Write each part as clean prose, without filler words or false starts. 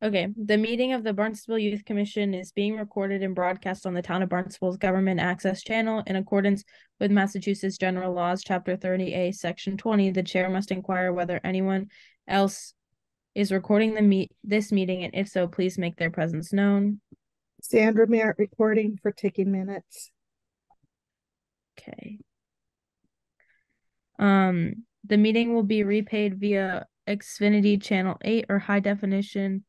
Okay, the meeting of the Barnstable Youth Commission is being recorded and broadcast on the Town of Barnstable's Government Access Channel in accordance with Massachusetts General Laws, Chapter 30A, Section 20. The chair must inquire whether anyone else is recording this meeting, and if so, please make their presence known. Sandra Merritt recording for taking minutes. Okay. The meeting will be repaid via Xfinity Channel 8 or High Definition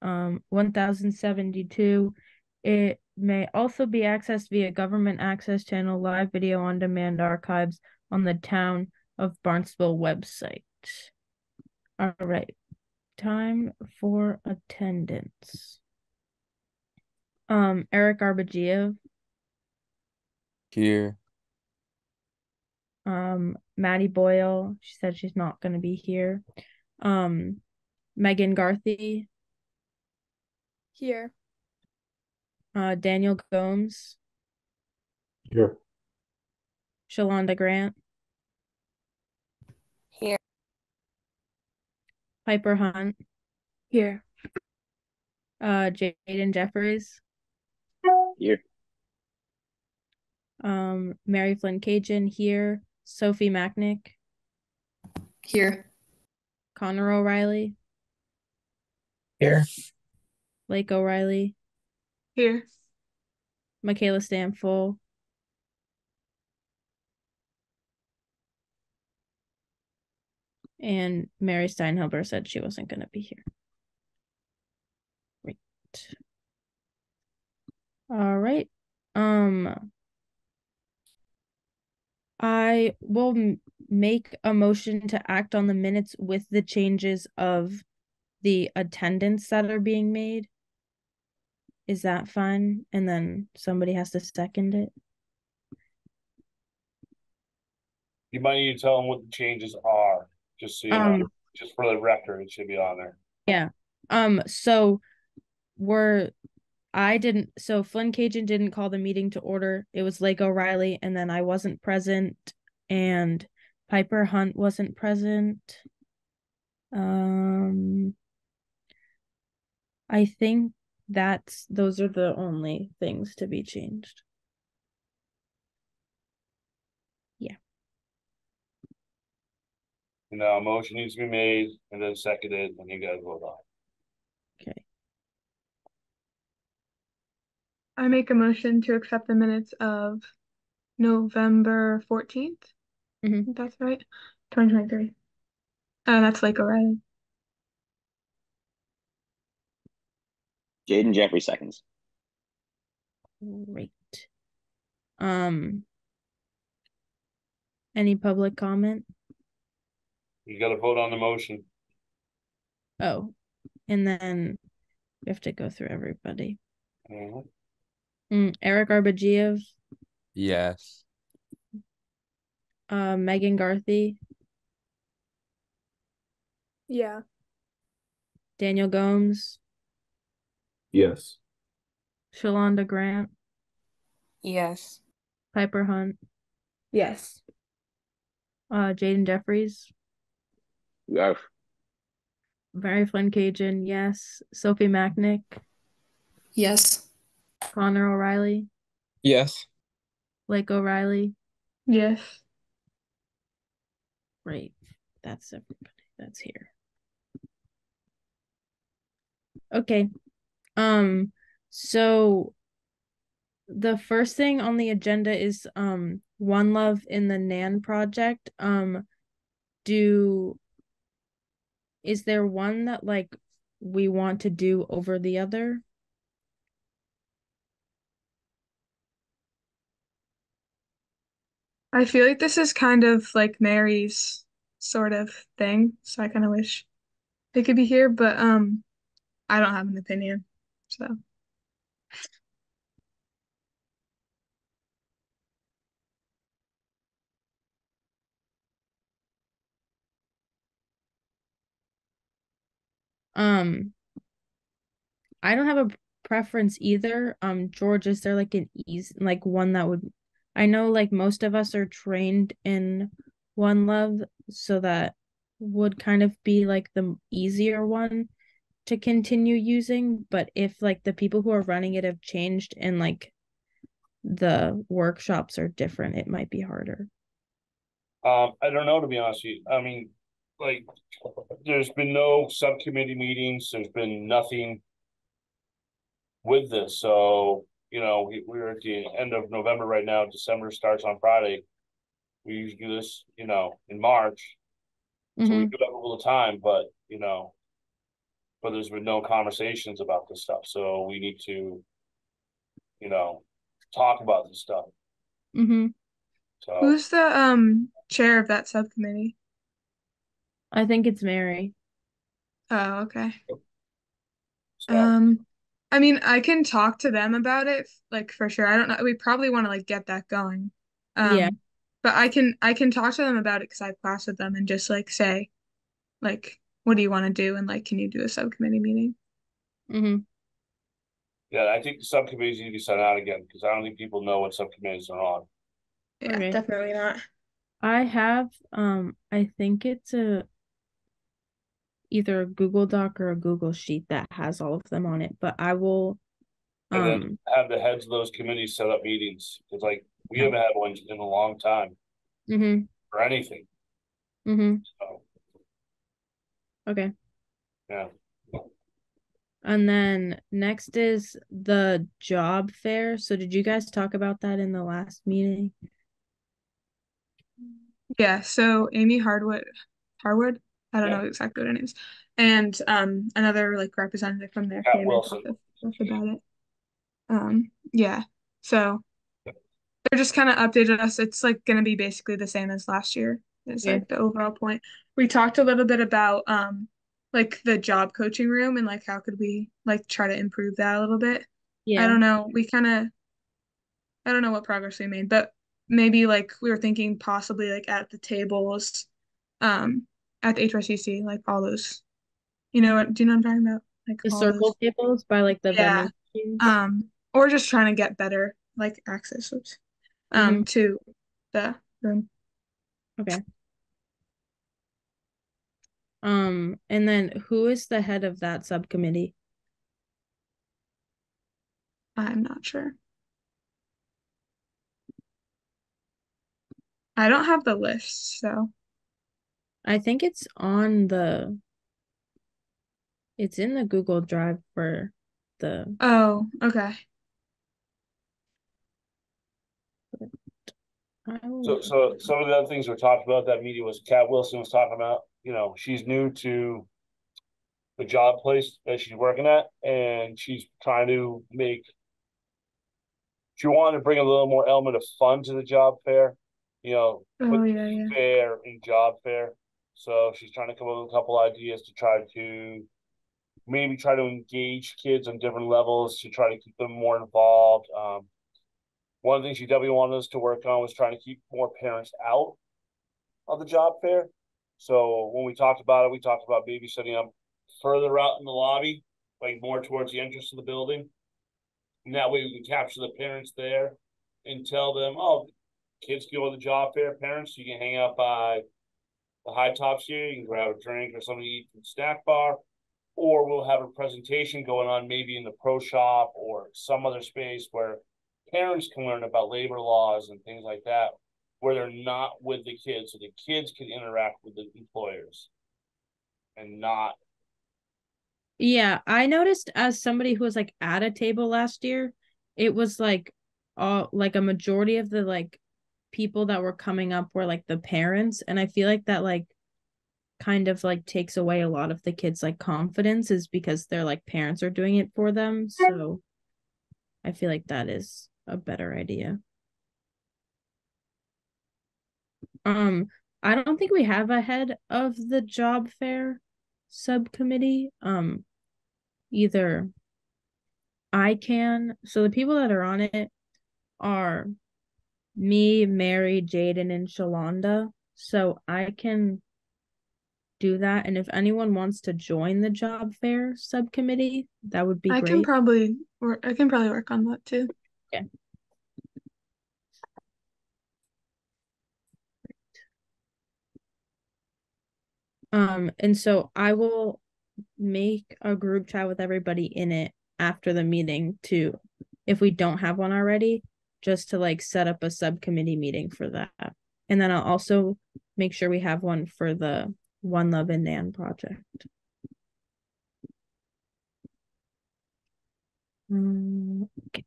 1072. It may also be accessed via Government Access Channel live video on demand archives on the Town of Barnstable website. All right. Time for attendance. Eric Arbogiev. Here. Maddie Boyle. She said she's not going to be here. Megan Garthy. Here. Daniel Gomes. Here. Shalonda Grant. Here. Piper Hunt. Here. Jaden Jeffries. Here. Mary Flynn Cajun here. Sophie Macknick. Here. Connor O'Reilly. Here. Lake O'Reilly. Here. Michaela Stamful. And Mary Steinhelber said she wasn't going to be here. Right. All right. I will make a motion to act on the minutes with the changes of the attendance that are being made. Is that fine? And then somebody has to second it. You might need to tell them what the changes are, just so you know. Just for the record, it should be on there. Yeah. So Flynn Cajun didn't call the meeting to order. It was Lake O'Reilly, and then I wasn't present, and Piper Hunt wasn't present. I think those are the only things to be changed. Yeah. A motion needs to be made and then seconded, and you guys vote on it. Okay. I make a motion to accept the minutes of November 14th. That's right. 2023. That's Lake O'Reilly. Jaden Jeffrey seconds. Great. Any public comment? You got to vote on the motion. Oh, and then we have to go through everybody. Eric Arbogiev. Yes. Megan Garthy. Yeah. Daniel Gomes. Yes. Shalonda Grant. Yes. Piper Hunt. Yes. Jaden Jeffries. Yes. Mary Flynn Cajun, yes. Sophie Macknick. Yes. Connor O'Reilly. Yes. Lake O'Reilly. Yes. Great. That's everybody that's here. Okay. So the first thing on the agenda is One Love in the Nan project. Is there one that we want to do over the other? I feel like this is kind of like Mary's sort of thing, so I kind of wish they could be here, but I don't have an opinion, so. I don't have a preference either. George, is there an easy one that would, I know most of us are trained in One Love, so that would kind of be the easier one to continue using, but if like the people who are running it have changed and like the workshops are different, it might be harder. I don't know, to be honest with you. I mean, like, there's been no subcommittee meetings. There's been nothing with this. So, we're at the end of November right now. December starts on Friday. We usually do this, in March. So we do have a little time, but there's been no conversations about this stuff. So we need to, talk about this stuff. So Who's the chair of that subcommittee? I think it's Mary. Oh, okay. so I mean, I can talk to them about it, like for sure. I don't know. We probably want to like get that going. Yeah. But I can talk to them about it because I have class with them and just like say, like, what do you want to do? And like, can you do a subcommittee meeting? yeah, I think the subcommittees need to be sent out again because I don't think people know what subcommittees are on. Yeah, Okay. definitely not. I have I think it's either a Google Doc or a Google Sheet that has all of them on it, but I will And then have the heads of those committees set up meetings because like we haven't had one in a long time for anything. So Okay. yeah. And then next is the job fair. So did you guys talk about that in the last meeting? Yeah, so Amy Harwood, I don't know exactly what her name is, and another like representative from there Pat came and Wilson. talked to us about it. Yeah, so they're just kind of updated us. It's like gonna be basically the same as last year. Is like the overall point. We talked a little bit about like the job coaching room and like how could we like try to improve that a little bit. I don't know. I don't know what progress we made, but maybe like we were thinking possibly like at the tables, at the HRCC, like all those, do you know what I'm talking about? Like The all those, circle tables by like the yeah. vending machines. Or just trying to get better like access, to the room. Okay. And then who is the head of that subcommittee? I'm not sure. I don't have the list, so. I think it's in the Google Drive for the. Oh, okay. So some of the other things we talked about that meeting was Kat Wilson was talking about, she's new to the job place that she's working at, and she's trying to she wanted to bring a little more element of fun to the job fair, Oh, put yeah. fair in job fair. So she's trying to come up with a couple ideas to try to maybe try to engage kids on different levels to try to keep them more involved. One of the things she definitely wanted us to work on was trying to keep more parents out of the job fair. So when we talked about it, we talked about maybe setting up further out in the lobby, like more towards the entrance of the building. And that way we can capture the parents there and tell them, oh, kids go to the job fair, parents, you can hang out by the high tops here, you can grab a drink or something to eat from the snack bar, or we'll have a presentation going on maybe in the pro shop or some other space where parents can learn about labor laws and things like that, where they're not with the kids, so the kids can interact with the employers and not. Yeah, I noticed as somebody who was like at a table last year, it was like all like a majority of the like people that were coming up were like the parents, and I feel like that like kind of like takes away a lot of the kids like confidence is because their like parents are doing it for them. So I feel like that is a better idea. I don't think we have a head of the job fair subcommittee. Either I can. So the people that are on it are me, Mary, Jaden, and Shalonda. So I can do that. And if anyone wants to join the job fair subcommittee, that would be I can great. probably work on that too. Yeah. And so I will make a group chat with everybody in it after the meeting to, if we don't have one already, just to like set up a subcommittee meeting for that. And then I'll also make sure we have one for the One Love and Nan project. Okay.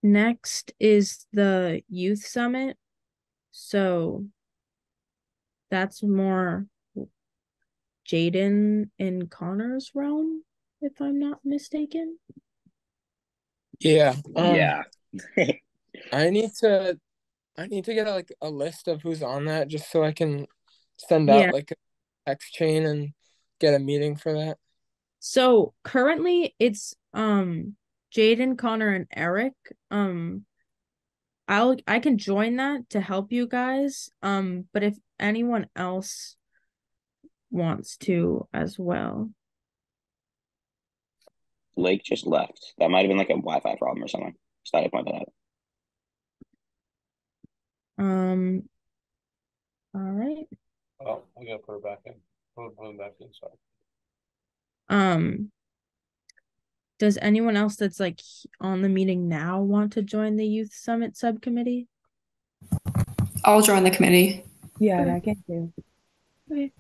Next is the youth summit. So that's more Jaden and Connor's realm, if I'm not mistaken. Yeah. Yeah. I need to get like a list of who's on that just so I can send out like a text chain and get a meeting for that. So currently it's Jaden, Connor, and Eric. I can join that to help you guys. But if anyone else wants to as well. Blake just left. That might have been like a Wi-Fi problem or something. Just thought I'd point that out. All right. Oh, we gotta put her back in. Put her back in, sorry. Does anyone else that's like on the meeting now want to join the youth summit subcommittee? I'll join the committee. Yeah, I can do. Okay.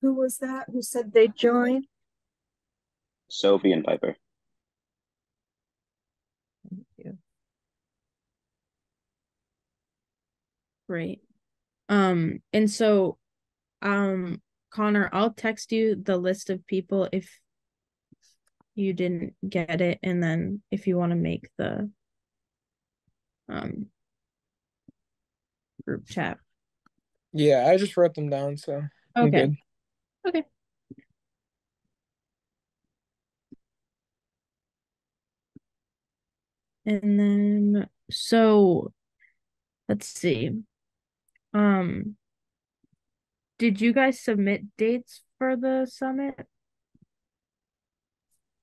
Who was that? Who said they'd join? Sophie and Piper. Thank you. Great. And so, Connor, I'll text you the list of people if you didn't get it, and then if you want to make the group chat. Yeah, I just wrote them down, so I'm Okay. good. Okay. And then, so let's see. Did you guys submit dates for the summit?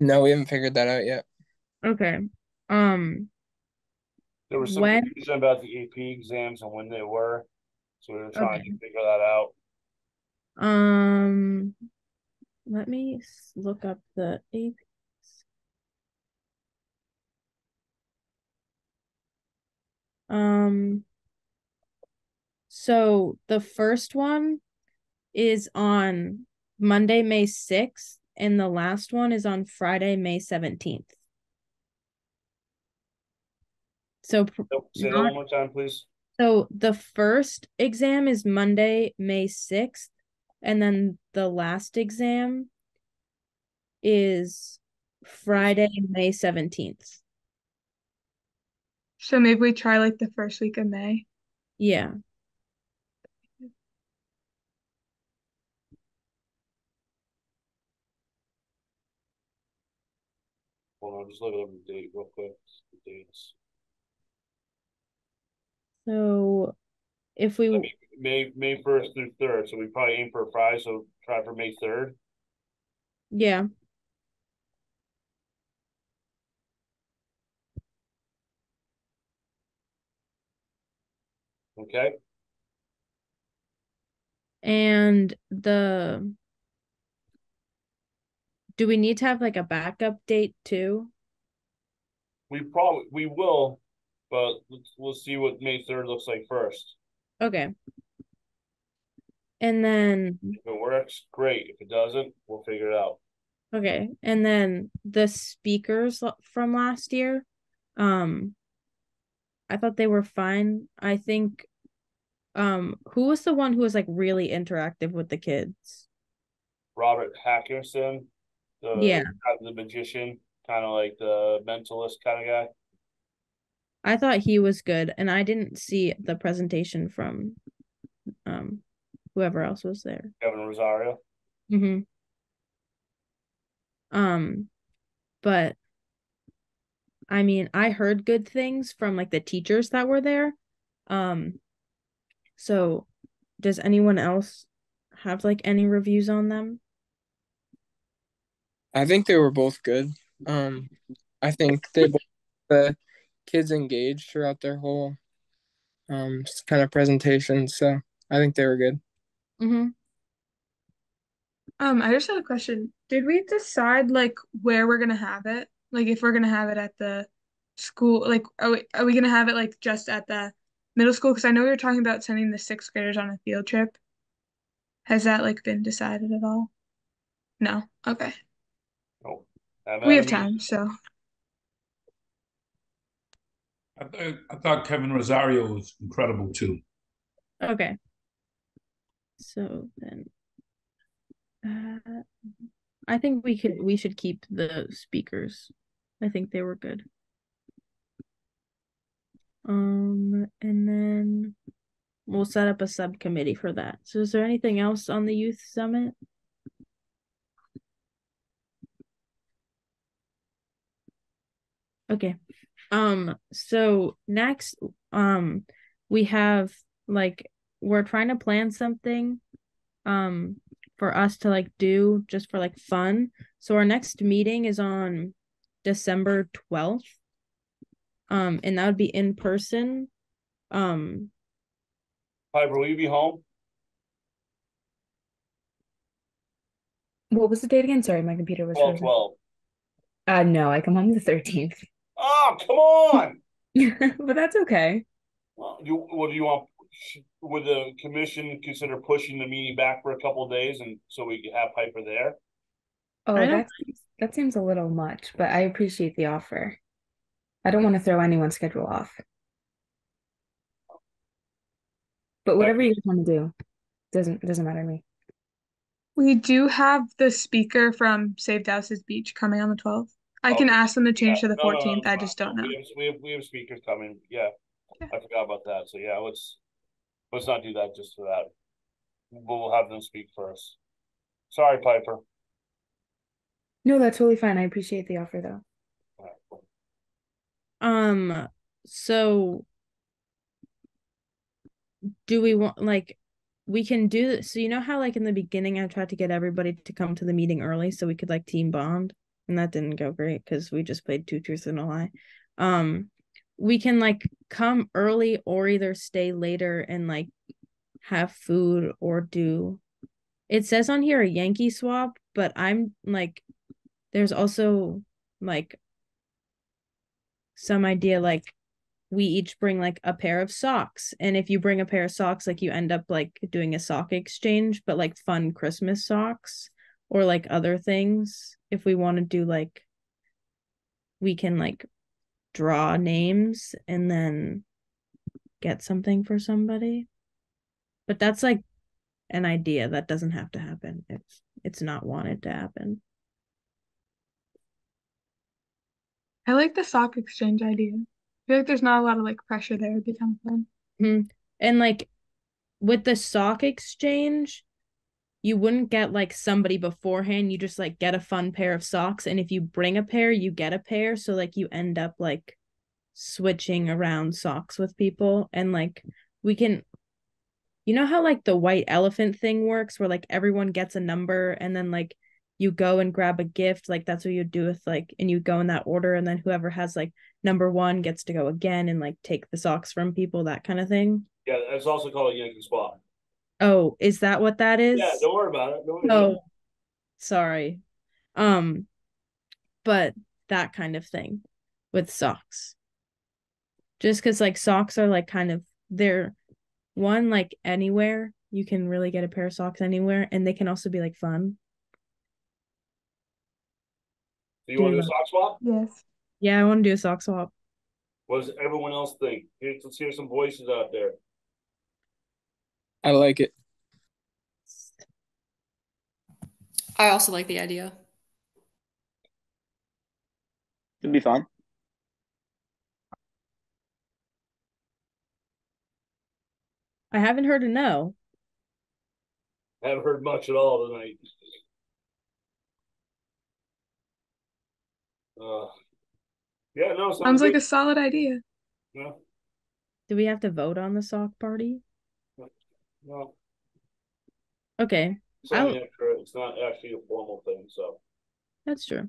No, we haven't figured that out yet. Okay. There was some When? confusion about the AP exams and when they were, so we were trying Okay. to figure that out. Let me look up the APs. So the first one is on Monday, May 6th, and the last one is on Friday, May 17th. So Say that one more time, please. So the first exam is Monday, May 6th, and then the last exam is Friday, May 17th. So maybe we try like the first week of May. Yeah. Hold on, just look up the date real quick. The dates. So if we May 1st through 3rd, so we probably aim for a Friday, so try for May 3rd. yeah. Okay. And do we need to have like a backup date too? We will, but we'll see what May 3rd looks like first. Okay. And then if it works, great. If it doesn't, we'll figure it out. Okay. And then the speakers from last year, I thought they were fine. I think who was the one who was like really interactive with the kids? Robert Hackerson, Yeah. the magician, kind of like the mentalist kind of guy. I thought he was good, and I didn't see the presentation from whoever else was there. Kevin Rosario. Mm-hmm. But I mean, I heard good things from like the teachers that were there. So does anyone else have like any reviews on them? I think they were both good. I think they both the kids engaged throughout their whole kind of presentations. So I think they were good. Mm-hmm. I just had a question. Did we decide like where we're gonna have it? Like if we're gonna have it at the school, like are we gonna have it like just at the middle school? Because I know we were talking about sending the sixth graders on a field trip. Has that like been decided at all? No. Okay. No. We have time, so I thought Kevin Rosario was incredible too. Okay. So then, I think we should keep the speakers. I think they were good. And then we'll set up a subcommittee for that. So is there anything else on the youth summit? Okay. So next, we have like we're trying to plan something for us to like do just for like fun. So our next meeting is on December 12th. And that would be in person. Piper, will you be home? What was the date again? Sorry, my computer was 12, frozen. 12. No, I come home the 13th. Oh, come on! But that's okay. What do you want? Would the commission consider pushing the meeting back for a couple of days and so we could have Piper there? Oh, that seems a little much, but I appreciate the offer. I don't want to throw anyone's schedule off. But whatever you want to do, doesn't matter to me. we do have the speaker from Save Douse's Beach coming on the 12th. I can ask them to change to the 14th. I just don't know. We have speakers coming. Yeah. I forgot about that. So yeah, let's not do that just for that. We'll have them speak first. Sorry, Piper. No, that's totally fine. I appreciate the offer though. So do we want like we can do this? So you know how like in the beginning I tried to get everybody to come to the meeting early so we could like team bond, and that didn't go great because we just played two truths and a lie. We can like come early or either stay later and like have food or do it says on here a Yankee swap, but I'm like there's also like some idea like we each bring like a pair of socks, and if you bring a pair of socks like you end up like doing a sock exchange, but like fun Christmas socks or like other things. If we want to do like we can like draw names and then get something for somebody, but that's like an idea that doesn't have to happen. It's not wanted to happen. I like the sock exchange idea. I feel like there's not a lot of like pressure there. It'd be kind of fun. And like with the sock exchange, you wouldn't get like somebody beforehand. You just like get a fun pair of socks, and if you bring a pair, you get a pair. So like you end up like switching around socks with people, and like we can, you know how like the white elephant thing works, where like everyone gets a number, and then like you go and grab a gift. Like that's what you do with like, and you go in that order, and then whoever has like number one gets to go again and like take the socks from people, that kind of thing. Yeah, it's also called a Yankee swap. Oh, is that what that is? Yeah, don't worry about it. Oh, sorry. But that kind of thing with socks. Just because like socks are like kind of they're one like anywhere. You can really get a pair of socks anywhere, and they can also be like fun. Do you want to do a sock swap? Yes. Yeah, I want to do a sock swap. What does everyone else think? Let's hear some voices out there. I like it. I also like the idea. It'd be fun. I haven't heard a no. I haven't heard much at all tonight. Yeah, no, Sounds like a solid idea. Yeah. Do we have to vote on the sock party? No. Okay. It's not actually a formal thing, so. That's true.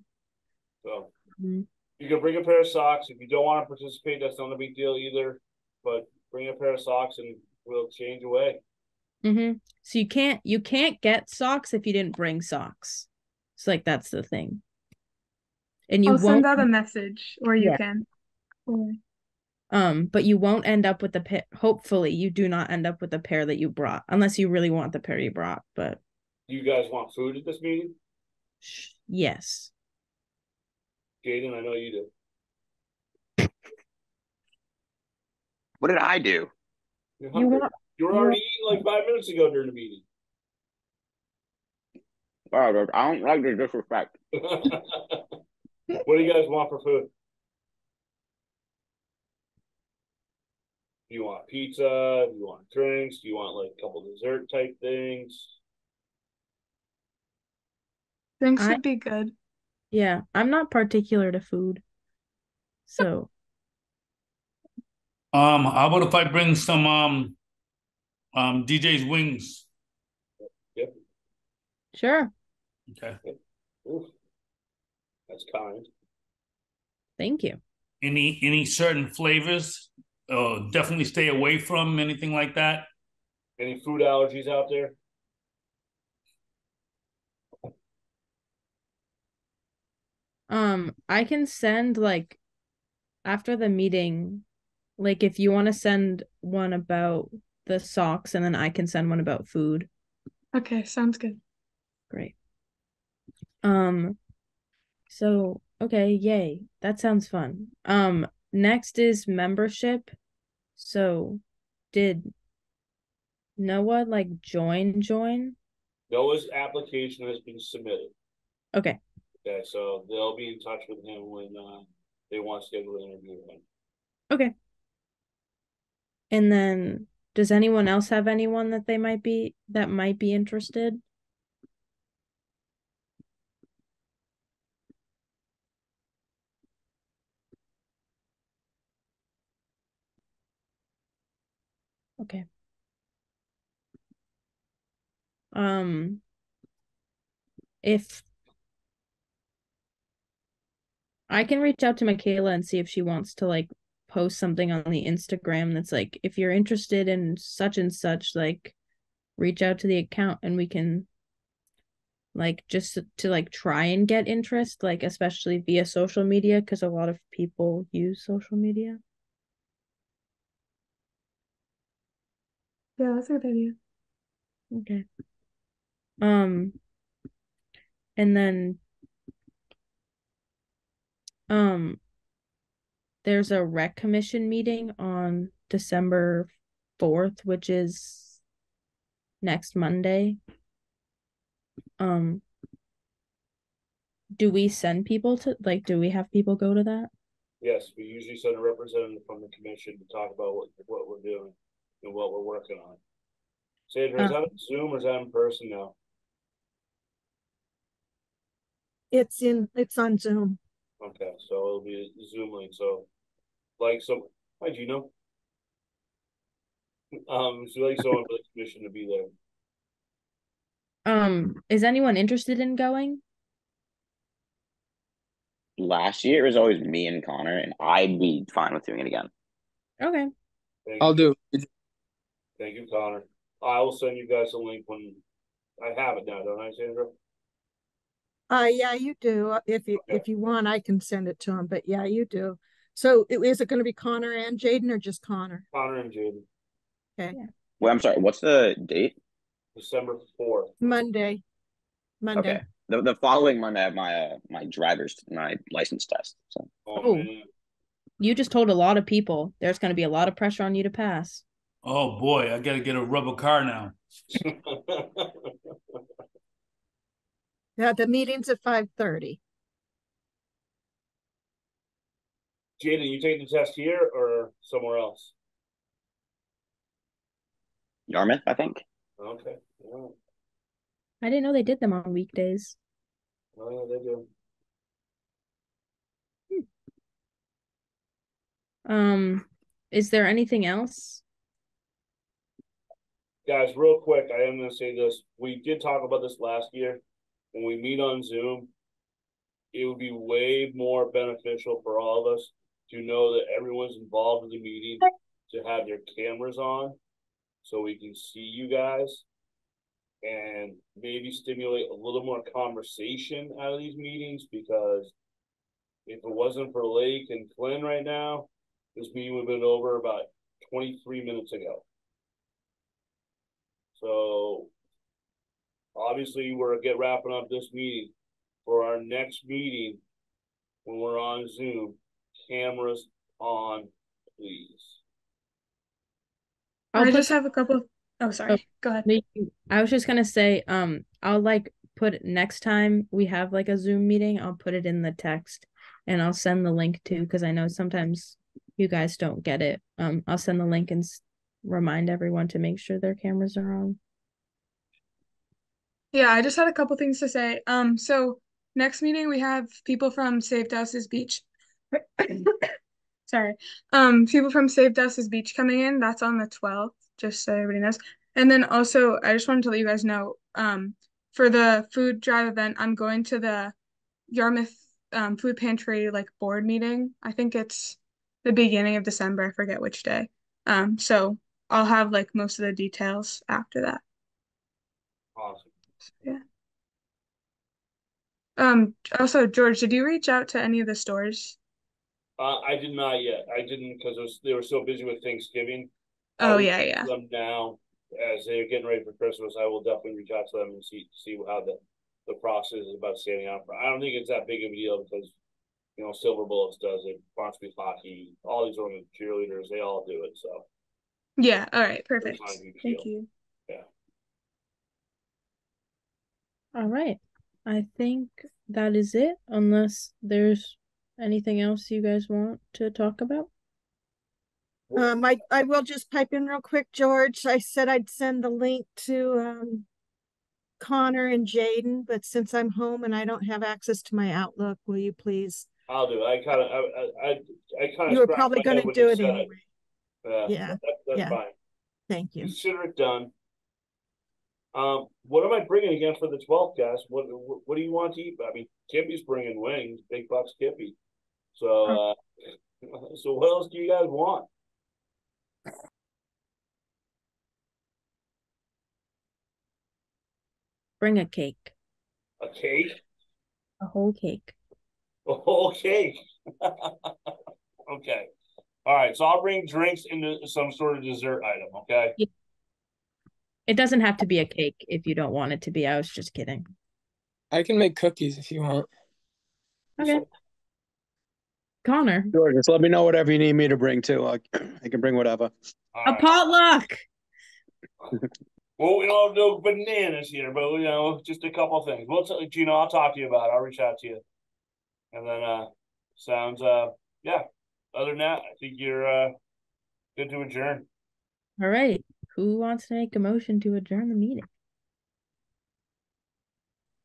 So you can bring a pair of socks. If you don't want to participate, that's not a big deal either. But bring a pair of socks and we'll change away. So you can't get socks if you didn't bring socks. It's like that's the thing. And you I'll won't send out a message, or you Yeah. can. but you won't end up with the pair. Hopefully, you do not end up with the pair that you brought, unless you really want the pair you brought. But Do you guys want food at this meeting? yes. Jaden, I know you do. What did I do? You're hungry. You were already eating like 5 minutes ago during the meeting. Oh, I don't like the disrespect. What do you guys want for food? Do you want pizza? Do you want drinks? Do you want like a couple dessert type things? Drinks would be good. Yeah, I'm not particular to food. So How about if I bring some DJ's wings? Yep. sure. Okay. Oof. That's kind. Thank you. Any certain flavors? Definitely stay away from anything like that. Any food allergies out there? I can send like after the meeting, like if you want to send one about the socks and then I can send one about food. Okay, sounds good. Great. So okay, yay. That sounds fun. Next is membership. So did Noah like join? Noah's application has been submitted. Okay. Okay, so they'll be in touch with him when they want to schedule an interview with him. Okay. And then does anyone else have anyone that might be interested? Okay. If I can reach out to Michaela and see if she wants to like post something on the Instagram that's like, if you're interested in such and such, like reach out to the account and we can like just to like try and get interest, like especially via social media, because a lot of people use social media. Yeah, that's a good idea. Okay. And then there's a rec commission meeting on December 4th, which is next Monday. Do we send people to like do we have people go to that? Yes, we usually send a representative from the commission to talk about what we're doing and what we're working on. Sandra, is that on Zoom or is that in person now? It's on Zoom. Okay, so it'll be a Zoom link. So hi Gino. So like someone for the commission to be there. Is anyone interested in going? Last year it was always me and Connor, and I'd be fine with doing it again. Okay. I'll do. Thank you, Connor. I will send you guys a link when I have it now, don't I, Sandra? Yeah, you do. If you want, I can send it to him. But yeah, you do. So is it going to be Connor and Jaden or just Connor? Connor and Jaden. Okay. Yeah. Wait, I'm sorry. What's the date? December 4th. Monday. Okay. The following Monday I have my license test. So. Oh man. You just told a lot of people there's going to be a lot of pressure on you to pass. Oh boy, I got to get a rubber car now. Yeah, the meeting's at 5:30. Jaden, you taking the test here or somewhere else? Yarmouth, I think. Okay. Yeah. I didn't know they did them on weekdays. Oh yeah, they do. Is there anything else? Guys, real quick, I am going to say this. We did talk about this last year. When we meet on Zoom, it would be way more beneficial for all of us to know that everyone's involved in the meeting to have their cameras on so we can see you guys and maybe stimulate a little more conversation out of these meetings, because if it wasn't for Lake and Flynn right now, this meeting would have been over about 23 minutes ago. So obviously we're wrapping up this meeting. For our next meeting, when we're on Zoom, cameras on, please. I just have a couple. Oh, sorry. Go ahead. I was just gonna say, I'll like put next time we have like a Zoom meeting, I'll put it in the text and I'll send the link too, because I know sometimes you guys don't get it. I'll send the link and remind everyone to make sure their cameras are on. Yeah, I just had a couple things to say. So next meeting we have people from Save Dowses Beach. Sorry. People from Save Dowses Beach coming in. That's on the 12th, just so everybody knows. And then also, I just wanted to let you guys know, for the food drive event, I'm going to the Yarmouth food pantry like board meeting. I think it's the beginning of December. I forget which day. So I'll have like most of the details after that. Awesome. So, yeah. Also, George, did you reach out to any of the stores? I did not yet. I didn't, because they were so busy with Thanksgiving. Oh, yeah. Them now, as they're getting ready for Christmas, I will definitely reach out to them and see how the process is about standing out. I don't think it's that big of a deal, because Silver Bullets does it, Barnstable Hockey, all these cheerleaders, they all do it. So yeah, all right, perfect. Thank you. Yeah. All right. I think that is it, unless there's anything else you guys want to talk about. I will just pipe in real quick, George. I said I'd send the link to Connor and Jaden, but since I'm home and I don't have access to my Outlook, will you please? I'll do it. I kind of. You were probably going to do it anyway. Yeah. That's fine. Thank you. Consider it done. What am I bringing again for the 12th, guys? What do you want to eat? I mean, Kippy's bringing wings, Big Bucks Kippy. So, so what else do you guys want? Bring a cake. A cake? A whole cake. A whole cake. Okay. All right. So I'll bring drinks into some sort of dessert item. Okay. Yeah. It doesn't have to be a cake if you don't want it to be. I was just kidding. I can make cookies if you want. Okay. Connor. George, just let me know whatever you need me to bring too. I can bring whatever. A potluck. Well, we don't do bananas here, but just a couple things. Gino, I'll talk to you about it. I'll reach out to you. And then sounds yeah. Other than that, I think you're good to adjourn. All right. Who wants to make a motion to adjourn the meeting?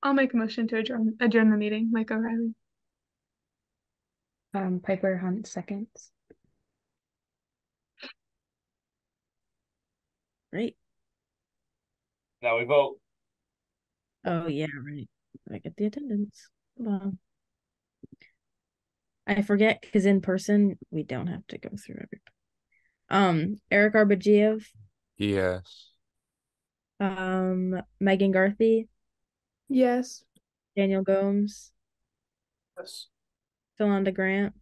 I'll make a motion to adjourn the meeting, Mike O'Reilly. Piper Hunt seconds. Great. Now we vote. Oh yeah, right. I get the attendance. Hold on. I forget because in person we don't have to go through everybody. Eric Arbogiev. Yes. Megan Garthy. Yes. Daniel Gomes. Yes. Philonda Grant.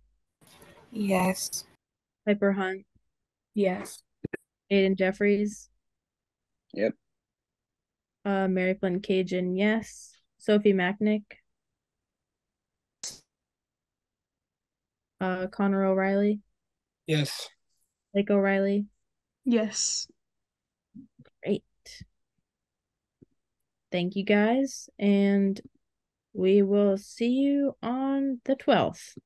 Yes. Piper Hunt. Yes. Aiden Jeffries. Yep. Mary Flynn Cajun, yes. Sophie Macknick. Connor O'Reilly. Yes. Lake O'Reilly. Yes. Great. Thank you guys, and we will see you on the 12th.